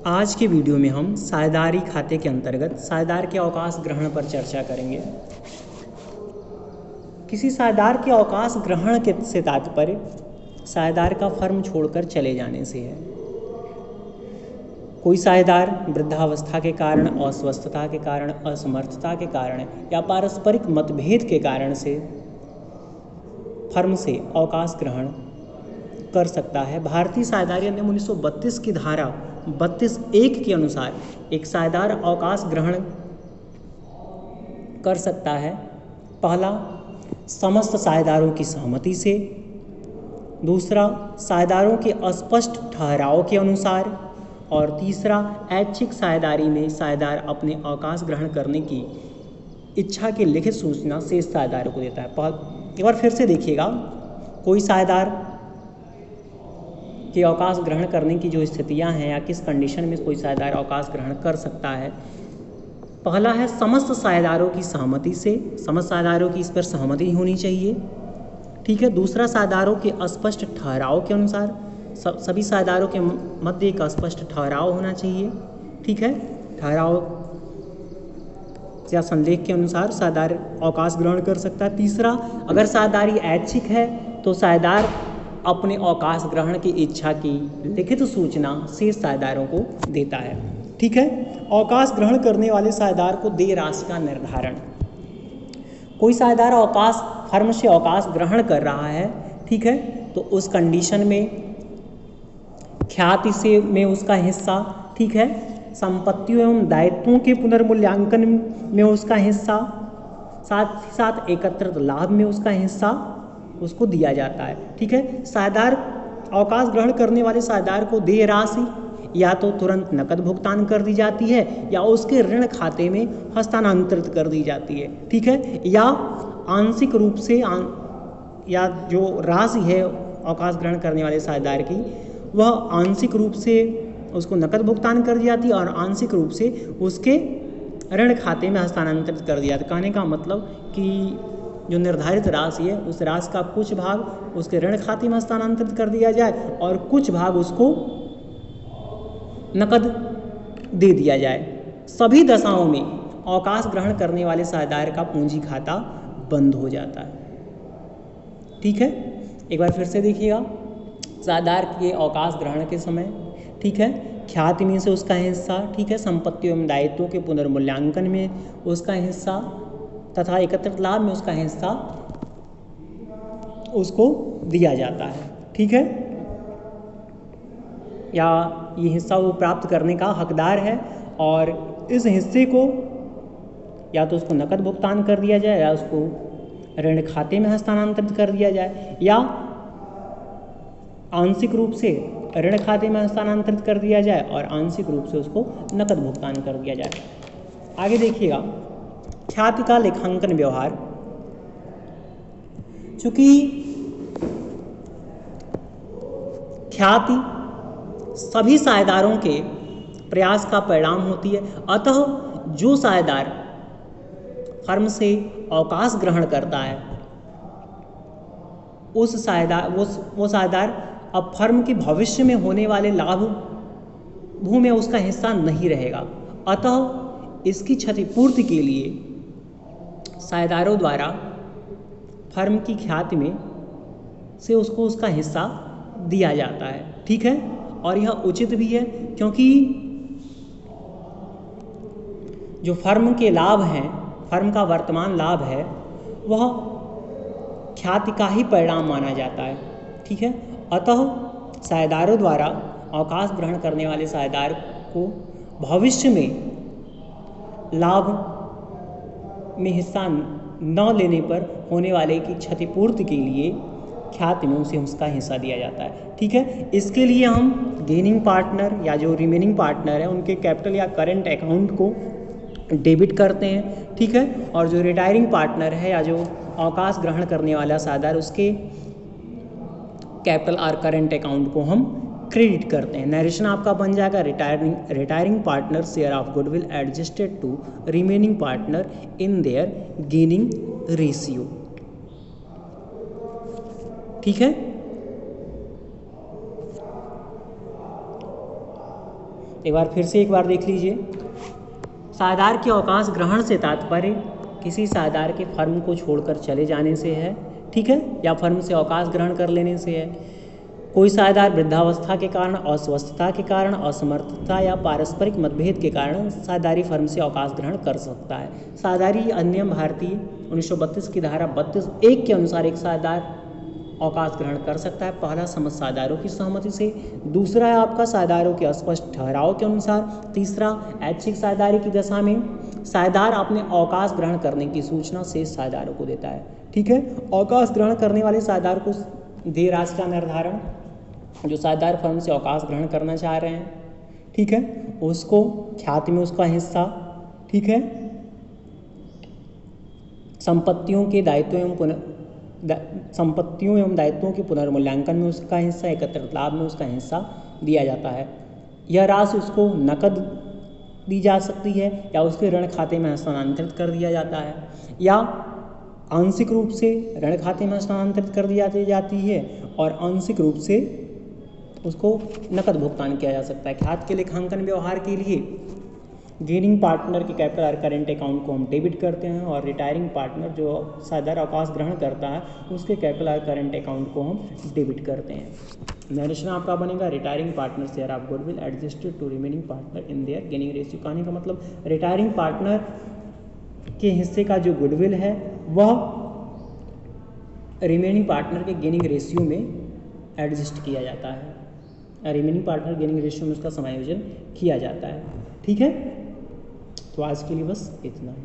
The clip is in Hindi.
आज के वीडियो में हम साझेदारी खाते के अंतर्गत साझेदार के अवकाश ग्रहण पर चर्चा करेंगे। किसी साझेदार के अवकाश ग्रहण के से तात्पर्य साझेदार का फर्म छोड़कर चले जाने से है। कोई साझेदार वृद्धावस्था के कारण, अस्वस्थता के कारण, असमर्थता के कारण या पारस्परिक मतभेद के कारण से फर्म से अवकाश ग्रहण कर सकता है। भारतीय साझेदारी अधिनियम 1932 की धारा 32(1) के अनुसार एक साझेदार अवकाश ग्रहण कर सकता है। पहला, समस्त साझेदारों की सहमति से। दूसरा, साझेदारों के स्पष्ट ठहराव के अनुसार। और तीसरा, ऐच्छिक साझेदारी में साझेदार अपने अवकाश ग्रहण करने की इच्छा की लिखित सूचना शेष साझेदारों को देता है। एक बार फिर से देखिएगा, कोई साझेदार के अवकाश ग्रहण करने की जो स्थितियां हैं या किस कंडीशन में कोई साझेदार अवकाश ग्रहण कर सकता है। पहला है समस्त साझेदारों की सहमति से। समस्त साझेदारों की इस पर सहमति होनी चाहिए, ठीक है। दूसरा, साझेदारों के स्पष्ट ठहराव के अनुसार, सभी साझेदारों के मध्य एक स्पष्ट ठहराव होना चाहिए, ठीक है। ठहराव या संलेख के अनुसार साझेदार अवकाश ग्रहण कर सकता है। तीसरा, अगर साझेदारी ऐच्छिक है तो साझेदार अपने अवकाश ग्रहण की इच्छा की लिखित सूचना शेष साझेदारों को देता है, ठीक है। अवकाश ग्रहण करने वाले साझेदार को देय राशि का निर्धारण। कोई साझेदार अवकाश फर्म से अवकाश ग्रहण कर रहा है, ठीक है, तो उस कंडीशन में ख्याति से में उसका हिस्सा, ठीक है, संपत्तियों एवं दायित्वों के पुनर्मूल्यांकन में उसका हिस्सा, साथ ही साथ एकत्रित लाभ में उसका हिस्सा उसको दिया जाता है, ठीक है। साझेदार अवकाश ग्रहण करने वाले साझेदार को देय राशि या तो तुरंत नकद भुगतान कर दी जाती है या उसके ऋण खाते में हस्तांतरित कर दी जाती है, ठीक है, या आंशिक रूप से या जो राशि है अवकाश ग्रहण करने वाले साझेदार की, वह आंशिक रूप से उसको नकद भुगतान कर दी जाती है और आंशिक रूप से उसके ऋण खाते में हस्तांतरित कर दिया जाता है। कहने का मतलब कि जो निर्धारित राशि है उस राशि का कुछ भाग उसके ऋण खाते में हस्तांतरित कर दिया जाए और कुछ भाग उसको नकद दे दिया जाए। सभी दशाओं में अवकाश ग्रहण करने वाले साझेदार का पूंजी खाता बंद हो जाता है, ठीक है। एक बार फिर से देखिएगा, साझेदार के अवकाश ग्रहण के समय, ठीक है, ख्याति में से उसका हिस्सा, ठीक है, संपत्ति एवं दायित्वों के पुनर्मूल्यांकन में उसका हिस्सा तथा एकत्रित लाभ में उसका हिस्सा उसको दिया जाता है, ठीक है, या ये हिस्सा वो प्राप्त करने का हकदार है और इस हिस्से को या तो उसको नकद भुगतान कर दिया जाए या उसको ऋण खाते में हस्तांतरित कर दिया जाए या आंशिक रूप से ऋण खाते में हस्तांतरित कर दिया जाए और आंशिक रूप से उसको नकद भुगतान कर दिया जाए। आगे देखिएगा, ख्याति का लेखांकन व्यवहार। चूंकि ख्याति सभी साझेदारों के प्रयास का परिणाम होती है, अतः जो साझेदार फर्म से अवकाश ग्रहण करता है वो साझेदार अब फर्म के भविष्य में होने वाले लाभों में उसका हिस्सा नहीं रहेगा। अतः इसकी क्षतिपूर्ति के लिए साझेदारों द्वारा फर्म की ख्याति में से उसको उसका हिस्सा दिया जाता है, ठीक है। और यह उचित भी है क्योंकि जो फर्म के लाभ हैं, फर्म का वर्तमान लाभ है, वह ख्याति का ही परिणाम माना जाता है, ठीक है। अतः साझेदारों द्वारा अवकाश ग्रहण करने वाले साझेदार को भविष्य में लाभ में हिस्सा न लेने पर होने वाले की क्षतिपूर्ति के लिए ख्याति में उसे उसका हिस्सा दिया जाता है, ठीक है। इसके लिए हम गेनिंग पार्टनर या जो रिमेनिंग पार्टनर है उनके कैपिटल या करंट अकाउंट को डेबिट करते हैं, ठीक है, और जो रिटायरिंग पार्टनर है या जो अवकाश ग्रहण करने वाला साझेदार उसके कैपिटल और करंट अकाउंट को हम क्रेडिट करते हैं। नरेशन आपका बन जाएगा, retiring partner share of goodwill adjusted to remaining partner in their gaining ratio, ठीक है। एक बार देख लीजिए। साझेदार के अवकाश ग्रहण से तात्पर्य किसी साझेदार के फर्म को छोड़कर चले जाने से है, ठीक है, या फर्म से अवकाश ग्रहण कर लेने से है। कोई साझेदार वृद्धावस्था के कारण, अस्वस्थता के कारण, असमर्थता या पारस्परिक मतभेद के कारण साझेदारी फर्म से अवकाश ग्रहण कर सकता है। साझेदारी अधिनियम भारतीय 1932 की धारा 32(1) के अनुसार एक साझेदार अवकाश ग्रहण कर सकता है। पहला समस्त साझेदारों की सहमति से, दूसरा है आपका साझेदारों के स्पष्ट ठहराव के अनुसार, तीसरा ऐच्छिक साझेदारी की दशा में साझेदार अपने अवकाश ग्रहण करने की सूचना शेष साझेदारों को देता है, ठीक है। अवकाश ग्रहण करने वाले साझेदार को देय राशि का निर्धारण, जो साझेदार फर्म से अवकाश ग्रहण करना चाह रहे हैं, ठीक है, उसको ख्याति में उसका हिस्सा, ठीक है, संपत्तियों एवं दायित्वों के पुनर्मूल्यांकन में उसका हिस्सा, एकत्रित लाभ में उसका हिस्सा दिया जाता है। यह राशि उसको नकद दी जा सकती है या उसके ऋण खाते में हस्तांतरित कर दिया जाता है, या आंशिक रूप से ऋण खाते में हस्तांतरित कर दी जाती है और आंशिक रूप से उसको नकद भुगतान किया जा सकता है। खाते के लेखांकन व्यवहार के लिए गेनिंग पार्टनर के कैपिटल और करेंट अकाउंट को हम डेबिट करते हैं, और रिटायरिंग पार्टनर जो साझेदार अवकाश ग्रहण करता है उसके कैपिटल और करेंट अकाउंट को हम डेबिट करते हैं। नरेशन आपका बनेगा retiring partner share of goodwill adjusted to remaining partner in their gaining ratio. कहने का मतलब रिटायरिंग पार्टनर के हिस्से का जो गुडविल है वह रिमेनिंग पार्टनर के गेनिंग रेशियो में एडजस्ट किया जाता है, रिमेनिंग पार्टनर गेनिंग रेशियो में उसका समायोजन किया जाता है, ठीक है। तो आज के लिए बस इतना ही।